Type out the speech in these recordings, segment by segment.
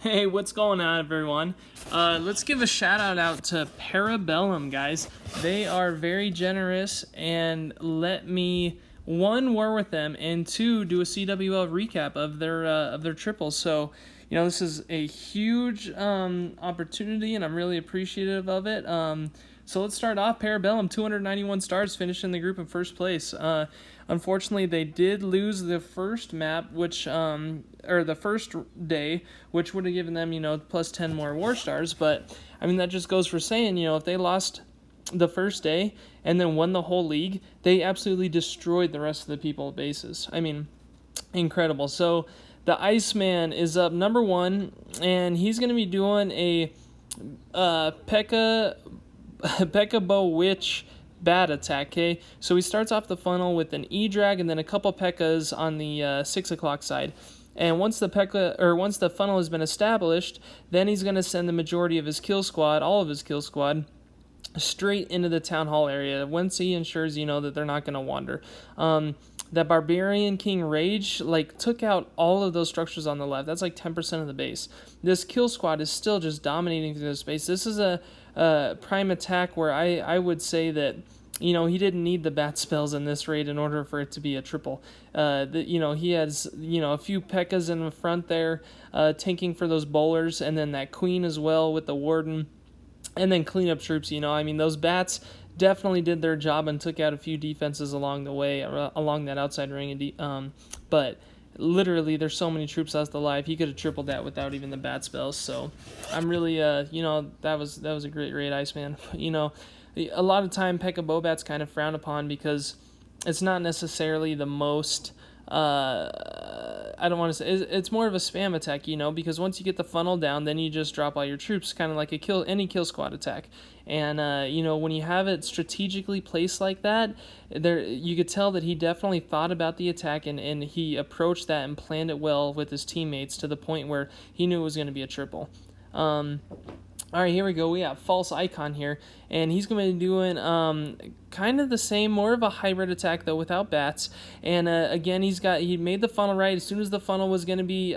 Hey, what's going on, everyone? Let's give a shout out to Para Bellum, guys. They are very generous and let me, one, war with them, and two, do a CWL recap of their triples. So, this is a huge opportunity, and I'm really appreciative of it. So let's start off. Para Bellum, 291 stars, finishing the group in first place. Unfortunately, they did lose the first map, or the first day, which would have given them, plus 10 more war stars. But, that just goes for saying, if they lost the first day and then won the whole league, they absolutely destroyed the rest of the people bases. Incredible. So the Iceman is up number 1, and he's going to be doing a P.E.K.K.A. Bow Witch bat attack, okay? So he starts off the funnel with an E-Drag and then a couple P.E.K.K.A.s on the 6 o'clock side. And once the funnel has been established, then he's going to send the majority of his kill squad, all of his kill squad, straight into the town hall area, once he ensures, that they're not going to wander. That Barbarian King Rage, took out all of those structures on the left. That's 10% of the base. This kill squad is still just dominating through the space. This is a prime attack where I would say that, he didn't need the bat spells in this raid in order for it to be a triple. He has, a few P.E.K.K.A.s in the front there, tanking for those bowlers, and then that queen as well with the warden, and then cleanup troops. Those bats definitely did their job and took out a few defenses along the way, along that outside ring. But literally, there's so many troops left alive. He could have tripled that without even the bat spells. So I'm really, that was a great raid, Iceman. A lot of time P.E.K.K.A. Bobat's kind of frowned upon because it's not necessarily the most. I don't want to say it's more of a spam attack, because once you get the funnel down, then you just drop all your troops, kind of like any kill squad attack. And when you have it strategically placed like that, you could tell that he definitely thought about the attack and he approached that and planned it well with his teammates to the point where he knew it was going to be a triple. All right, here we go. We have False Icon here, and he's going to be doing kind of the same, more of a hybrid attack, though, without bats. And again, he made the funnel right. As soon as the funnel was going to be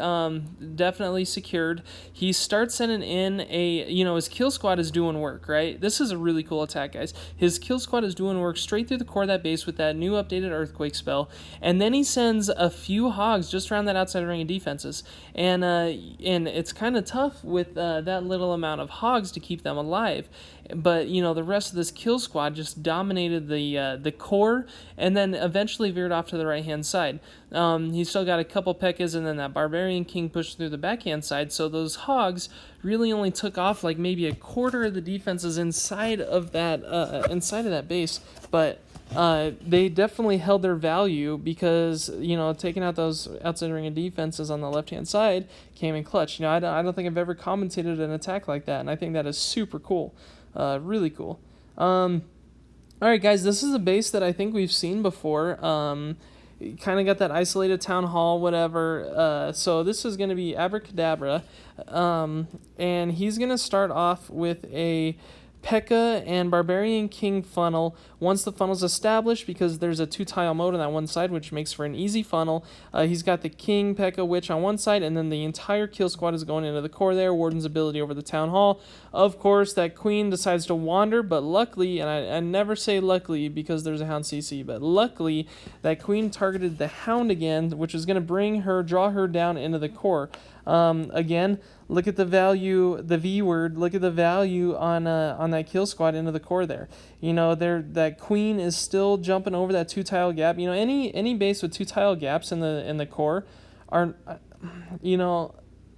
definitely secured, he starts sending in his kill squad is doing work, right? This is a really cool attack, guys. His kill squad is doing work straight through the core of that base with that new updated Earthquake spell, and then he sends a few hogs just around that outside ring of defenses. And it's kind of tough with that little amount of hogs to keep them alive. But, the rest of this kill squad just dominated the core and then eventually veered off to the right-hand side. He's still got a couple P.E.K.K.A.s, and then that Barbarian King pushed through the backhand side, so those hogs really only took off maybe a quarter of the defenses inside of that base. But they definitely held their value because, taking out those outside ring of defenses on the left-hand side came in clutch. I don't think I've ever commentated an attack like that, and I think that is super cool. Really cool. Alright, guys, this is a base that I think we've seen before. Kind of got that isolated town hall, whatever. So this is going to be Abracadabra. And he's going to start off with a P.E.K.K.A. and Barbarian King funnel. Once the funnel's established, because there's a 2-tile mode on that one side, which makes for an easy funnel, he's got the King, P.E.K.K.A. Witch on one side, and then the entire kill squad is going into the core there. Warden's ability over the town hall. Of course, that Queen decides to wander, but luckily, and I never say luckily because there's a Hound CC, but luckily, that Queen targeted the Hound again, which is going to draw her down into the core. Again, look at the value, the V word, look at the value on that kill squad into the core there. That Queen is still jumping over that 2-tile gap. Any base with 2-tile gaps in the core are,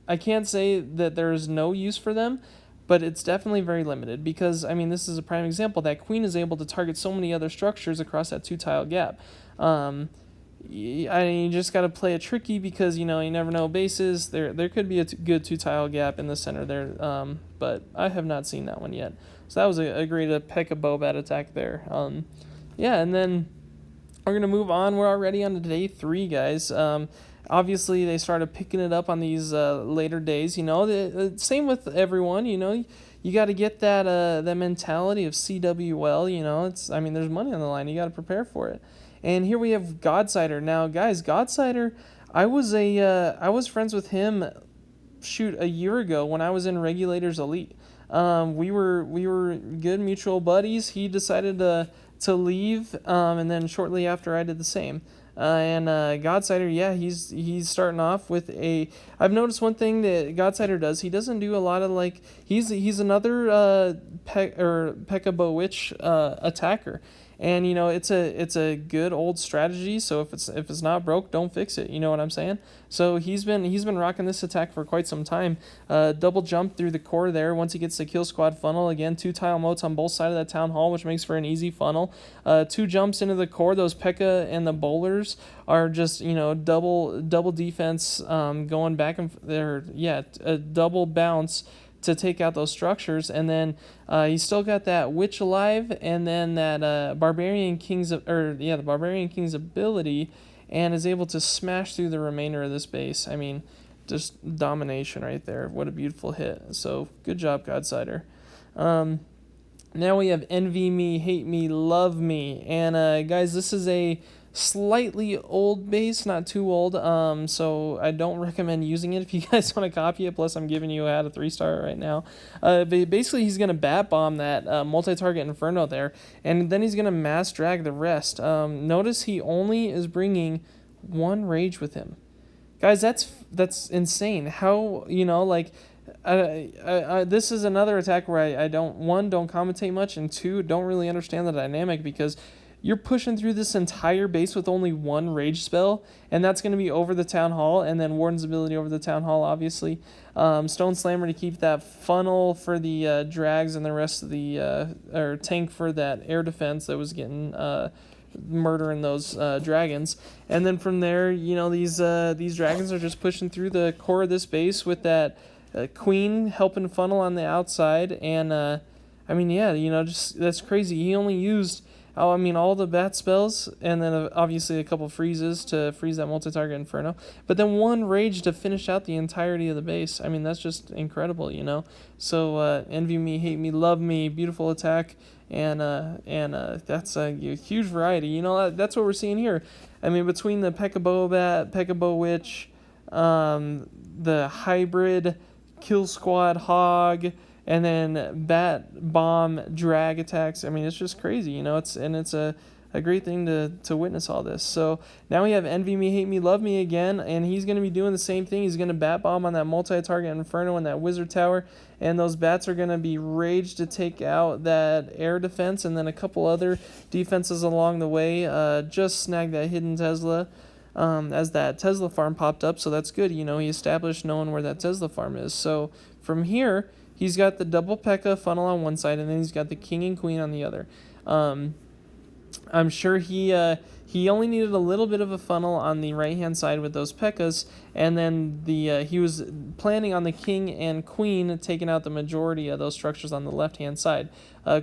I can't say that there's no use for them, but it's definitely very limited because, this is a prime example. That Queen is able to target so many other structures across that 2-tile gap. You just got to play it tricky because, you never know bases. There could be a good 2-tile gap in the center there, but I have not seen that one yet. So that was a great P.E.K.K.A. Bobat attack there. And then we're going to move on. We're already on to day 3, guys. Obviously, they started picking it up on these later days. Same with everyone, you got to get that mentality of CWL, there's money on the line. You got to prepare for it. And here we have Godsider. Now, guys, Godsider, I was friends with him shoot, a year ago when I was in Regulators Elite. We were good mutual buddies. He decided to leave, and then shortly after I did the same. And Godsider, yeah, he's starting off with a. I've noticed one thing that Godsider does. He doesn't do a lot of like. He's another Pekka Bowitch attacker, and it's a good old strategy. So if it's not broke, don't fix it. You know what I'm saying? So he's been rocking this attack for quite some time. Double jump through the core there. Once he gets the kill squad funnel, again 2 tile moats on both sides of that town hall, which makes for an easy funnel. 2 jumps into the core. Those P.E.K.K.A. and the bowlers are just double defense, going back and there. Yeah, a double bounce to take out those structures, and then he's still got that witch alive, and then that the barbarian king's ability, and is able to smash through the remainder of this base. I mean, just domination right there. What a beautiful hit. So good job, Godsider. Now we have Envy Me, Hate Me, Love Me, and guys, this is a slightly old base, not too old, so I don't recommend using it if you guys want to copy it. Plus I'm giving you a 3-star right now. But basically he's going to bat bomb that multi-target Inferno there, and then he's going to mass drag the rest. Notice he only is bringing 1 rage with him. Guys, that's insane. How, this is another attack where I don't commentate much, and 2, don't really understand the dynamic, because you're pushing through this entire base with only 1 rage spell, and that's going to be over the Town Hall, and then Warden's ability over the Town Hall, obviously. Stone Slammer to keep that funnel for the drags, and the rest of the or tank for that air defense that was getting murdering those dragons. And then from there, these dragons are just pushing through the core of this base with that queen helping funnel on the outside, and just that's crazy. He only used all the bat spells, and then obviously a couple freezes to freeze that multi-target Inferno, but then 1 rage to finish out the entirety of the base. I mean, that's just incredible, So Envy Me, Hate Me, Love Me, beautiful attack, and that's a huge variety. That's what we're seeing here. I mean, between the P.E.K.K.A. Bobat, P.E.K.K.A. Bowitch, the hybrid Kill Squad Hog, and then bat bomb drag attacks. I mean, it's just crazy, it's a great thing to witness all this. So now we have Envy Me, Hate Me, Love Me again, and he's going to be doing the same thing. He's going to bat bomb on that multi-target Inferno and that wizard tower, and those bats are going to be raged to take out that air defense, and then a couple other defenses along the way. Just snagged that hidden Tesla, as that Tesla farm popped up, so that's good. He established knowing where that Tesla farm is. So from here, he's got the double P.E.K.K.A. funnel on one side, and then he's got the king and queen on the other. I'm sure he only needed a little bit of a funnel on the right-hand side with those P.E.K.K.A.s, and then he was planning on the king and queen taking out the majority of those structures on the left-hand side.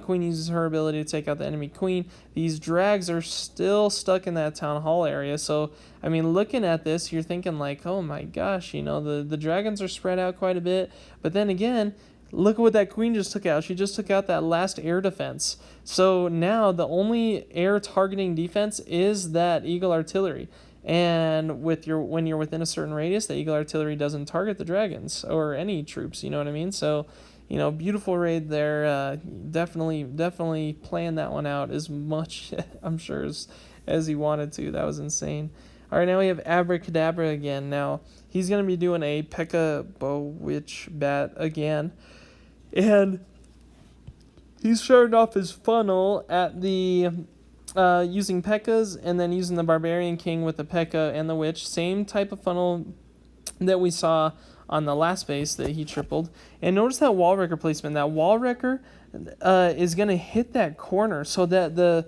Queen uses her ability to take out the enemy queen. These drags are still stuck in that town hall area, so, I mean, looking at this, you're thinking like, oh my gosh, the dragons are spread out quite a bit, but then again, look at what that queen just took out. She just took out that last air defense. So now the only air targeting defense is that Eagle Artillery. And when you're within a certain radius, the Eagle Artillery doesn't target the dragons or any troops, you know what I mean? So, beautiful raid there. Definitely playing that one out as much, I'm sure, as he wanted to. That was insane. All right, now we have Abracadabra again. Now, he's going to be doing a P.E.K.K.A. Bowitch bat again. And he's starting off his funnel at the using P.E.K.K.A.s, and then using the Barbarian King with the P.E.K.K.A. and the Witch. Same type of funnel that we saw on the last base that he tripled. And notice that wall wrecker placement. That wall wrecker is going to hit that corner, so that the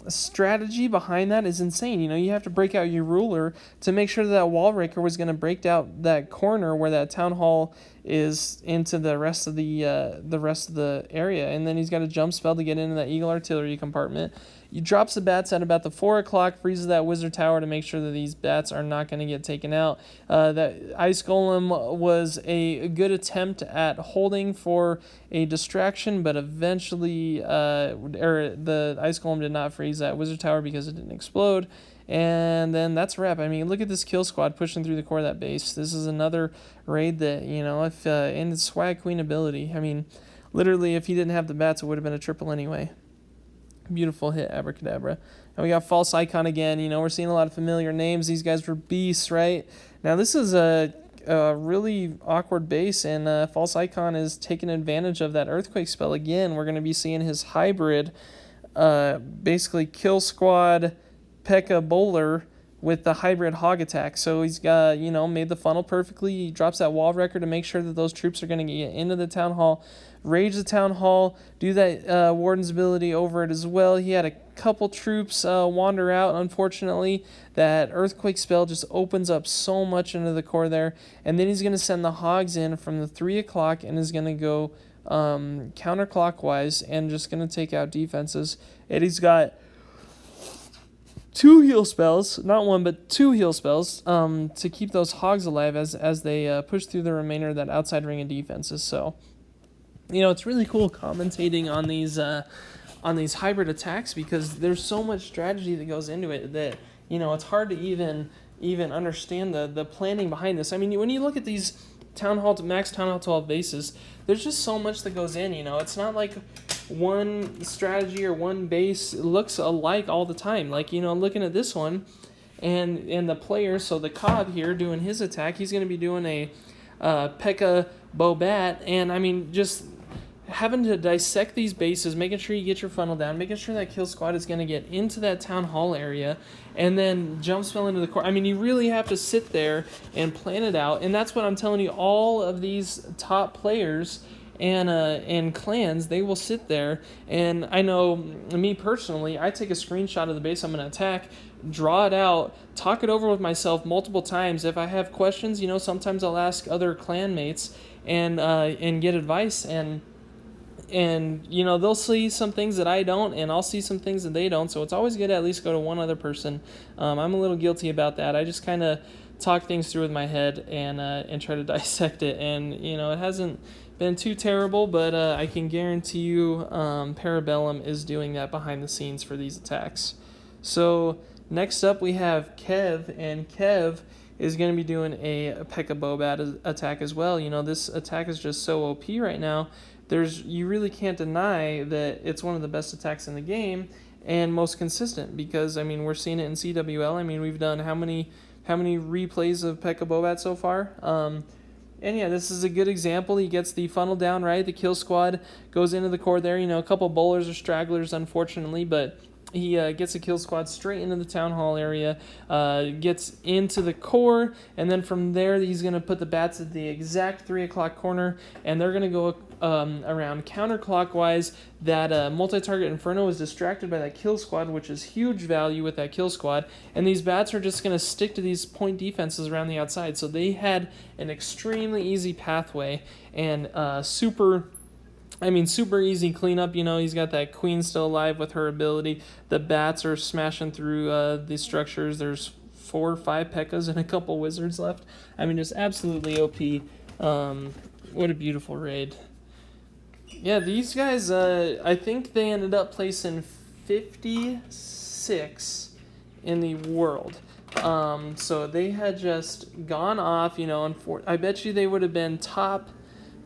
strategy behind that is insane. You have to break out your ruler to make sure that wall breaker was going to break out that corner where that town hall is into the rest of the area, and then he's got a jump spell to get into that Eagle Artillery compartment. He drops the bats at about the 4 o'clock, freezes that wizard tower to make sure that these bats are not going to get taken out. That Ice Golem was a good attempt at holding for a distraction, but eventually the Ice Golem did not freeze that wizard tower because it didn't explode. And then that's a wrap. I mean, look at this kill squad pushing through the core of that base. This is another raid that, if in its swag queen ability, I mean, literally, if he didn't have the bats, it would have been a triple anyway. Beautiful hit, Abracadabra. And we got False Icon again. We're seeing a lot of familiar names. These guys were beasts, right? Now, this is a really awkward base, and False Icon is taking advantage of that Earthquake spell again. We're going to be seeing his hybrid, basically Kill Squad, P.E.K.K.A. Bowler with the hybrid hog attack. So he's got, made the funnel perfectly. He drops that wall record to make sure that those troops are going to get into the town hall, rage the town hall, do that warden's ability over it as well. He had a couple troops wander out, unfortunately. That earthquake spell just opens up so much into the core there. And then he's going to send the hogs in from the 3 o'clock and is going to go counterclockwise and just going to take out defenses. And he's got 2 heal spells, not 1, but 2 heal spells, to keep those hogs alive as they push through the remainder of that outside ring of defenses. So, it's really cool commentating on these hybrid attacks because there's so much strategy that goes into it that, it's hard to even understand the planning behind this. I mean, when you look at these max Town Hall 12 bases, there's just so much that goes in, It's not like one strategy or one base looks alike all the time. Like, looking at this one and the player, so the Cobb here doing his attack, he's going to be doing a P.E.K.K.A. Bobat, and I mean, just having to dissect these bases, making sure you get your funnel down, making sure that kill squad is going to get into that town hall area, and then jump spell into the core. I mean, you really have to sit there and plan it out, and that's what I'm telling you. All of these top players and clans, they will sit there, and I know me personally, I take a screenshot of the base I'm going to attack, draw it out, talk it over with myself multiple times. If I have questions, sometimes I'll ask other clanmates and get advice, and they'll see some things that I don't, and I'll see some things that they don't, so it's always good to at least go to one other person. I'm a little guilty about that. I just kind of talk things through with my head and try to dissect it, and it hasn't been too terrible, but I can guarantee you Para Bellum is doing that behind the scenes for these attacks. So next up we have Kev, and Kev is going to be doing a P.E.K.K.A. Bobat attack as well. This attack is just so OP right now. You really can't deny that it's one of the best attacks in the game and most consistent, because I mean, we're seeing it in CWL. I mean, we've done how many replays of P.E.K.K.A. Bobat so far? And yeah, this is a good example. He gets the funnel down right. The kill squad goes into the core there. A couple bowlers or stragglers, unfortunately, but he gets a kill squad straight into the town hall area, gets into the core, and then from there he's going to put the bats at the exact 3 o'clock corner, and they're going to go around counterclockwise. That multi-target Inferno is distracted by that kill squad, which is huge value with that kill squad, and these bats are just going to stick to these point defenses around the outside. So they had an extremely easy pathway and super easy cleanup. He's got that queen still alive with her ability. The bats are smashing through these structures. There's 4 or 5 P.E.K.K.A.s and a couple wizards left. I mean, just absolutely OP. What a beautiful raid. Yeah, these guys, I think they ended up placing 56 in the world. So they had just gone off, I bet you they would have been top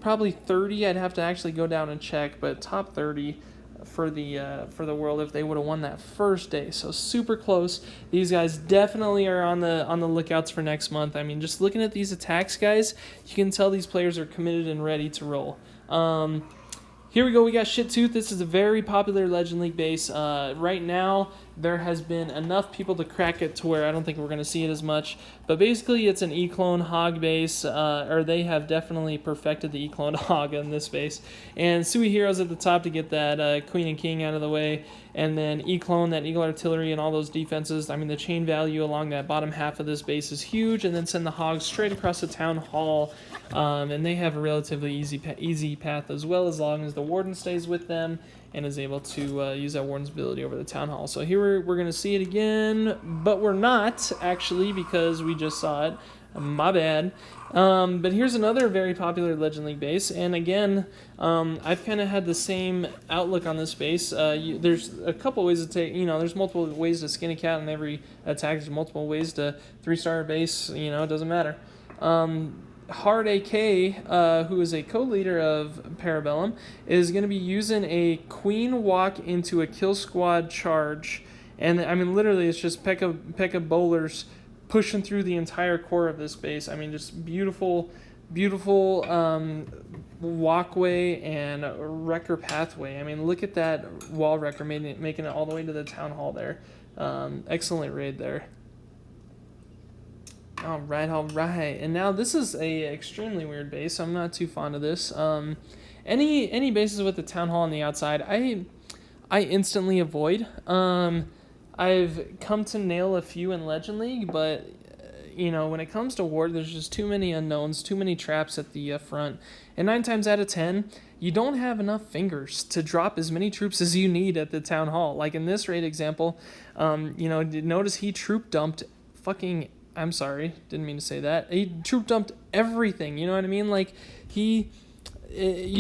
probably 30. I'd have to actually go down and check, but top 30 for the world if they would have won that first day. So super close. These guys definitely are on the lookouts for next month. I mean, just looking at these attacks, guys, you can tell these players are committed and ready to roll. Here we go. We got Shit Tooth. This is a very popular Legend League base. Right now, there has been enough people to crack it to where I don't think we're going to see it as much. But basically, it's an E-Clone Hog base, or they have definitely perfected the E-Clone Hog in this base. And Sui Heroes at the top to get that Queen and King out of the way. And then E-Clone, that Eagle Artillery, and all those defenses. I mean, the chain value along that bottom half of this base is huge. And then send the Hogs straight across the Town Hall. And they have a relatively easy path as long as the Warden stays with them and is able to use that Warden's ability over the Town Hall. So here we're going to see it again, but we're not, actually, because we just saw it. My bad. But here's another very popular Legend League base, and again, I've kind of had the same outlook on this base. There's a couple ways to take, there's multiple ways to skin a cat in every attack. There's multiple ways to 3-star base. It doesn't matter. Hard AK, who is a co-leader of Para Bellum, is going to be using a queen walk into a kill squad charge, and I mean literally it's just P.E.K.K.A bowlers pushing through the entire core of this base. I mean, just beautiful walkway and wrecker pathway. I mean, look at that wall wrecker making it all the way to the town hall there. Excellent raid there. All right. And now this is a extremely weird base. I'm not too fond of this. Any bases with the town hall on the outside, I instantly avoid. I've come to nail a few in Legend League, but when it comes to War, there's just too many unknowns, too many traps at the front, and 9 times out of 10, you don't have enough fingers to drop as many troops as you need at the town hall. Like in this raid example, notice he troop dumped fucking. I'm sorry, didn't mean to say that. He troop dumped everything. You know what I mean? Like you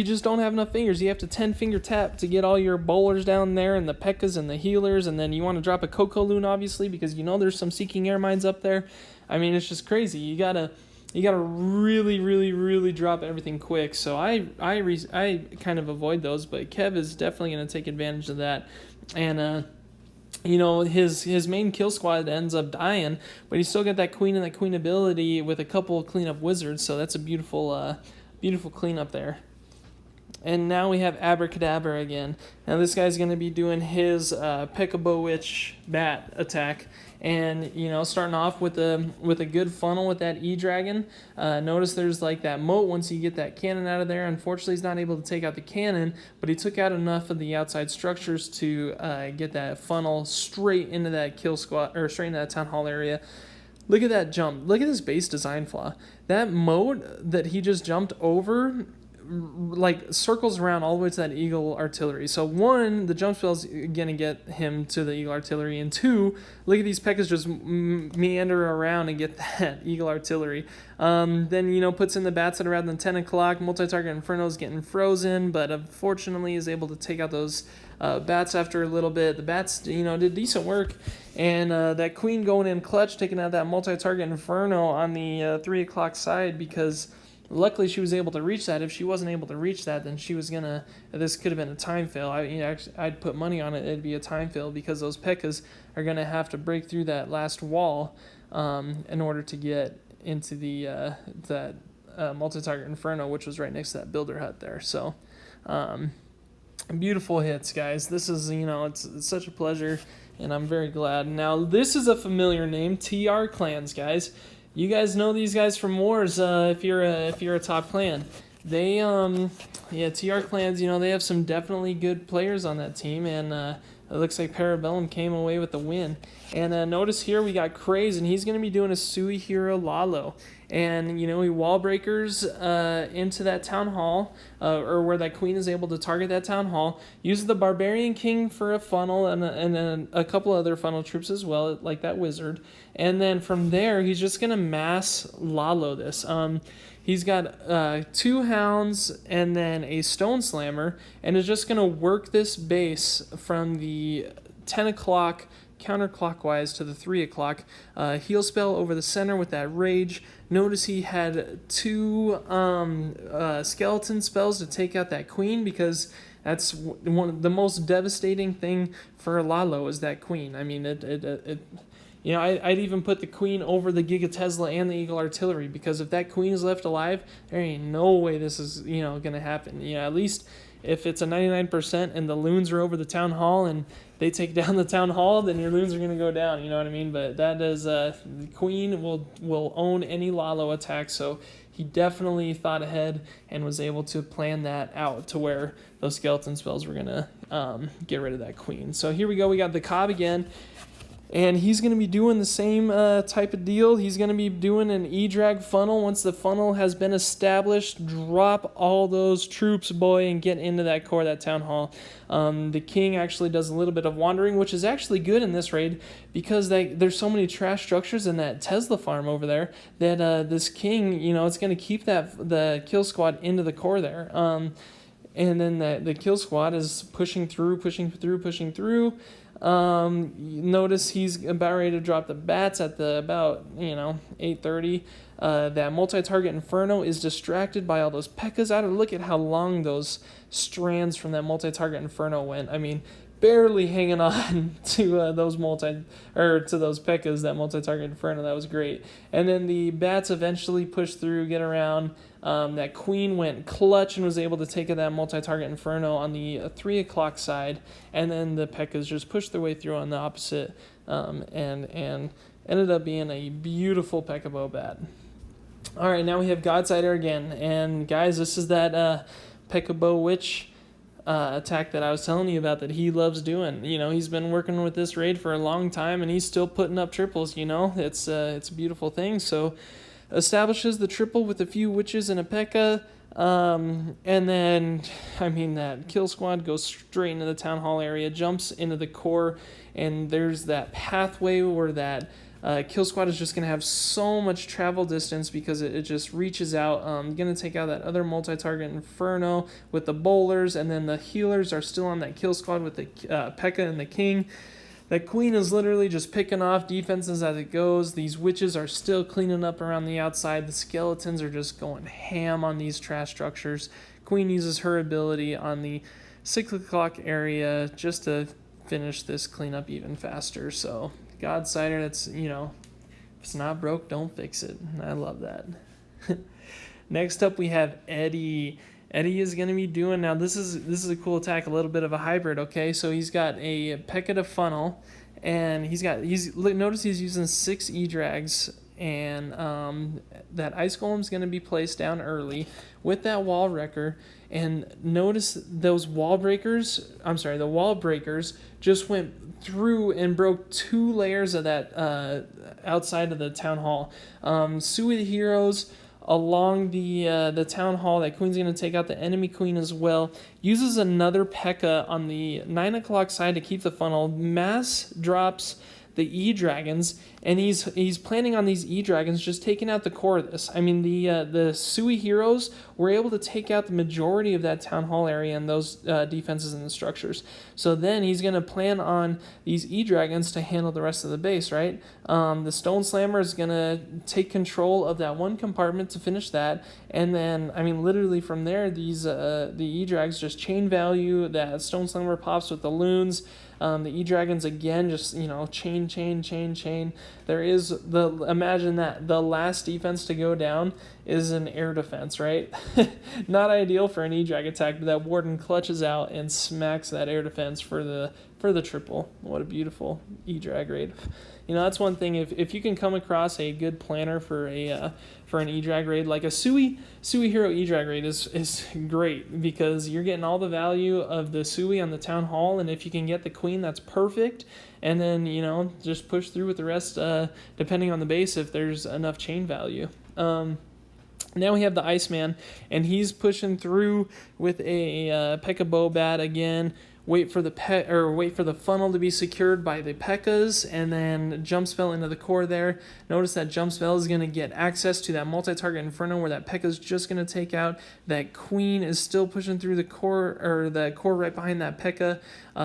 just don't have enough fingers. You have to 10-finger tap to get all your bowlers down there and the P.E.K.K.As and the healers, and then you want to drop a Coco Loon, obviously, because there's some Seeking Air Mines up there. I mean, it's just crazy. You gotta really, really, really drop everything quick. So I kind of avoid those, but Kev is definitely going to take advantage of that. And his main kill squad ends up dying, but he still got that queen and that queen ability with a couple of cleanup wizards, so that's a beautiful cleanup there. And now we have Abracadabra again. Now this guy's going to be doing his P.E.K.K.A Witch bat attack, and starting off with a good funnel with that E-Dragon. Notice there's like that moat once you get that cannon out of there. Unfortunately, he's not able to take out the cannon, but he took out enough of the outside structures to get that funnel straight into that kill squad, or straight into that town hall area. Look at that jump. Look at this base design flaw. That moat that he just jumped over like circles around all the way to that Eagle Artillery. So 1, the jump spell's gonna get him to the Eagle Artillery, and 2, look at these P.E.K.K.As just meander around and get that Eagle Artillery. Then puts in the bats at around the 10 o'clock. Multi-target Inferno's getting frozen, but unfortunately is able to take out those bats after a little bit. The bats did decent work, and that queen going in clutch, taking out that multi-target Inferno on the 3 o'clock side, because luckily she was able to reach that. If she wasn't able to reach that, then this could have been a time fail. I'd put money on it'd be a time fail, because those P.E.K.K.As are going to have to break through that last wall in order to get into the that multi-target Inferno, which was right next to that builder hut there. So beautiful hits, guys. This is, it's such a pleasure, and I'm very glad. Now, this is a familiar name, TR Clans, guys. You guys know these guys from Wars. If you're a top clan, they TR Clans. They have some definitely good players on that team, and it looks like Para Bellum came away with the win. And notice here we got Craze, and he's going to be doing a Suihiro Lalo. And, he wall breakers into that town hall, or where that queen is able to target that town hall. Uses the Barbarian King for a funnel, and then a couple other funnel troops as well, like that wizard. And then from there, he's just going to mass Lalo this. He's got 2 hounds and then a stone slammer, and is just going to work this base from the 10 o'clock counterclockwise to the 3 o'clock. Heal spell over the center with that rage. Notice he had 2 skeleton spells to take out that queen, because that's one of the most devastating thing for Lalo is that queen. I mean, I'd even put the queen over the Giga Tesla and the Eagle Artillery, because if that queen is left alive, there ain't no way this is gonna happen. At least if it's a 99% and the loons are over the town hall and they take down the town hall, then your loons are going to go down, you know what I mean? But that is, the queen will own any Lalo attack, so he definitely thought ahead and was able to plan that out to where those skeleton spells were going to get rid of that queen. So here we go, we got the Cobb again. And he's going to be doing the same type of deal. He's going to be doing an E-drag funnel. Once the funnel has been established, drop all those troops, boy, and get into that core, that town hall. The king actually does a little bit of wandering, which is actually good in this raid because there's so many trash structures in that Tesla farm over there that this king, it's going to keep the kill squad into the core there. And then the kill squad is pushing through. Notice he's about ready to drop the bats at about 8:30. That multi-target Inferno is distracted by all those P.E.K.K.A.s out. Look at how long those strands from that multi-target Inferno went. I mean, barely hanging on to those those P.E.K.K.A.s, that multi-target Inferno. That was great. And then the bats eventually pushed through, get around. That queen went clutch and was able to take that multi-target Inferno on the 3 o'clock side, and then the P.E.K.K.A.s just pushed their way through on the opposite, and ended up being a beautiful P.E.K.K.A. bow bat. All right, now we have Godsider again, and guys, this is that P.E.K.K.A. bow witch attack that I was telling you about that he loves doing. He's been working with this raid for a long time, and he's still putting up triples. It's a beautiful thing. So establishes the triple with a few witches and a P.E.K.K.A. And then, that kill squad goes straight into the town hall area, jumps into the core, and there's that pathway where that kill squad is just going to have so much travel distance because it just reaches out. Going to take out that other multi-target Inferno with the bowlers, and then the healers are still on that kill squad with the P.E.K.K.A. and the king. That queen is literally just picking off defenses as it goes. These witches are still cleaning up around the outside. The skeletons are just going ham on these trash structures. Queen uses her ability on the 6 o'clock area just to finish this cleanup even faster. So, Godsider, that's, if it's not broke, don't fix it. I love that. Next up, we have Eddie. Eddie is going to be doing, now this is a cool attack, a little bit of a hybrid, okay? So he's got a P.E.K.K.A. funnel, and notice he's using 6 E-drags, and that Ice Golem's going to be placed down early with that wall wrecker, and notice those the wall breakers just went through and broke 2 layers of that outside of the town hall. Sui the Heroes along the town hall, that queen's going to take out the enemy queen as well, uses another P.E.K.K.A. on the 9 o'clock side to keep the funnel, mass drops the E-dragons, and he's planning on these E-dragons just taking out the core of this. The Sui heroes were able to take out the majority of that town hall area and those defenses and the structures. So then he's going to plan on these E-dragons to handle the rest of the base, right? The Stone Slammer is going to take control of that one compartment to finish that, and then, literally from there, the E-drags just chain value. That Stone Slammer pops with the loons. The E-dragons again, just, chain. There is imagine that the last defense to go down is an air defense, right? Not ideal for an E-drag attack, but that Warden clutches out and smacks that air defense for the triple. What a beautiful E-drag raid. That's one thing. If you can come across a good planner for an E-drag raid, like a Sui hero E-drag raid is great because you're getting all the value of the Sui on the town hall, and if you can get the queen, that's perfect. And then just push through with the rest, depending on the base if there's enough chain value. Now we have the Iceman, and he's pushing through with a P.E.K.K.A. bow bat again. Wait for the funnel to be secured by the P.E.K.K.A.s, and then jump spell into the core there. Notice that jump spell is going to get access to that multi-target Inferno where that P.E.K.K.A. is just going to take out. That queen is still pushing through the core, or the core right behind that P.E.K.K.A.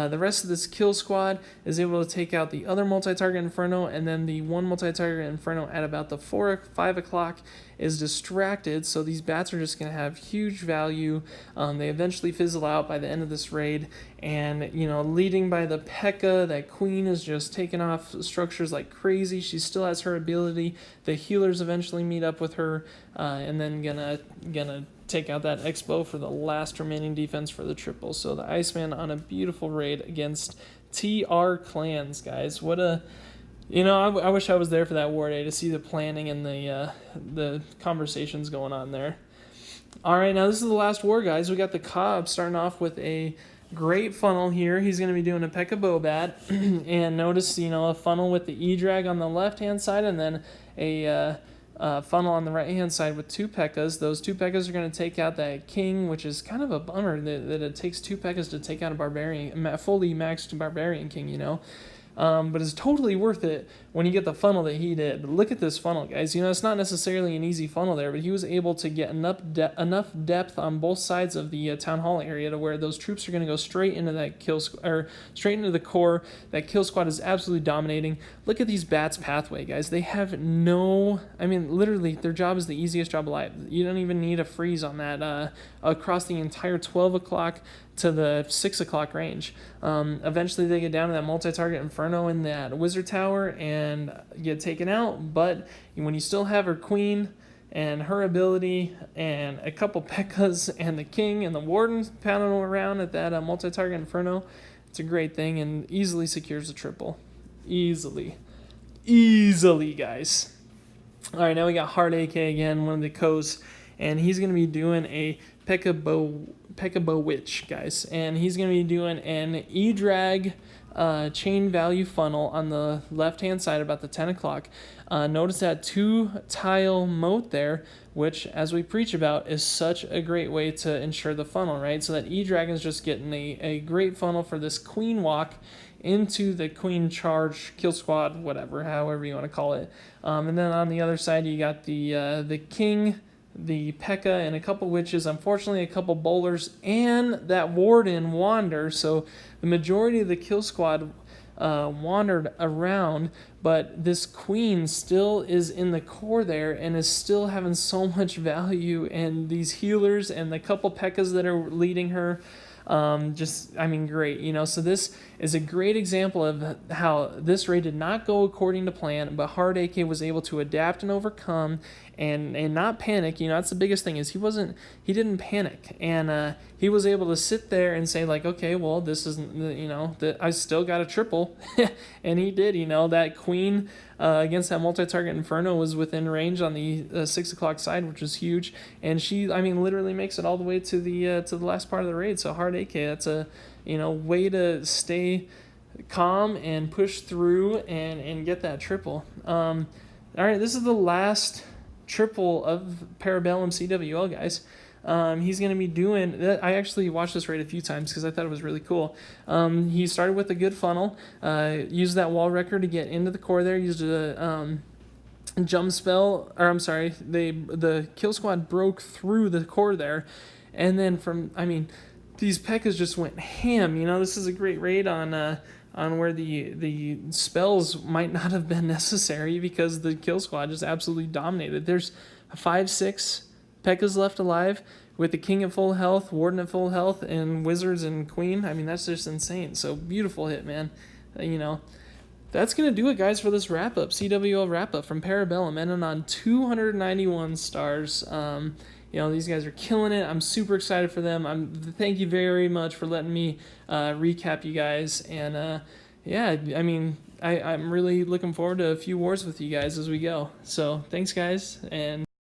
The rest of this kill squad is able to take out the other multi-target Inferno, and then the one multi-target Inferno at about the 5 o'clock is distracted, so these bats are just going to have huge value. They eventually fizzle out by the end of this raid, and leading by the P.E.K.K.A., that queen is just taking off structures like crazy. She still has her ability. The healers eventually meet up with her, and then gonna take out that Expo for the last remaining defense for the triple. So the Iceman on a beautiful raid against TR Clans, guys. What a... I wish I was there for that war day to see the planning and the conversations going on there. All right, now this is the last war, guys. We got the Cobb starting off with a Great funnel here. He's going to be doing a Pekka Bobat. And notice, a funnel with the E-drag on the left-hand side and then a funnel on the right-hand side with 2 Pekkas. Those 2 Pekkas are going to take out that king, which is kind of a bummer that it takes 2 Pekkas to take out a barbarian, fully maxed barbarian king, But it's totally worth it when you get the funnel that he did. But look at this funnel, guys. It's not necessarily an easy funnel there, but he was able to get enough depth on both sides of the town hall area to where those troops are going to go straight into that straight into the core. That kill squad is absolutely dominating. Look at these bats pathway, guys. They have literally their job is the easiest job alive. You don't even need a freeze on that across the entire 12 o'clock to the 6 o'clock range. Eventually they get down to that multi-target Inferno in that Wizard Tower and get taken out, but when you still have her Queen and her ability and a couple Pekkas and the King and the Warden pounding around at that multi-target Inferno, it's a great thing and easily secures the triple. Easily, guys. Alright, now we got Hard AK again, one of the Kos, and he's going to be doing a Pekka Witch, guys, and he's going to be doing an E-drag chain value funnel on the left-hand side about the 10 o'clock. Notice that 2-tile moat there, which, as we preach about, is such a great way to ensure the funnel, right? So that E-Dragon's just getting a great funnel for this queen walk into the queen charge, kill squad, whatever, however you want to call it. And then on the other side, you got the king, the Pekka, and a couple witches, unfortunately a couple bowlers, and that warden wander, so the majority of the kill squad wandered around, but this queen still is in the core there and is still having so much value, and these healers and the couple Pekkas that are leading her, great, so this is a great example of how this raid did not go according to plan, but Hard AK was able to adapt and overcome and not panic. That's the biggest thing, is he didn't panic, and he was able to sit there and say, like, okay, well, this isn't, I still got a triple, and he did. That queen against that multi-target Inferno was within range on the 6 o'clock side, which was huge, and she, literally makes it all the way to the last part of the raid. So Hard AK, that's a way to stay calm and push through and get that triple. All right, this is the last triple of Para Bellum CWL, guys. He's going to be doing that. I actually watched this raid a few times because I thought it was really cool. He started with a good funnel, used that wall wrecker to get into the core there, used a jump spell, or I'm sorry, the kill squad broke through the core there, and then these Pekkas just went ham. This is a great raid on where the spells might not have been necessary because the kill squad just absolutely dominated. There's 5-6 Pekkas left alive with the king at full health, warden at full health, and wizards and queen. That's just insane. So beautiful hit, man. That's going to do it, guys, for this wrap-up, CWL wrap-up from Para Bellum, ending on 291 stars. These guys are killing it. I'm super excited for them. Thank you very much for letting me recap you guys. And, I'm really looking forward to a few wars with you guys as we go. So thanks, guys, and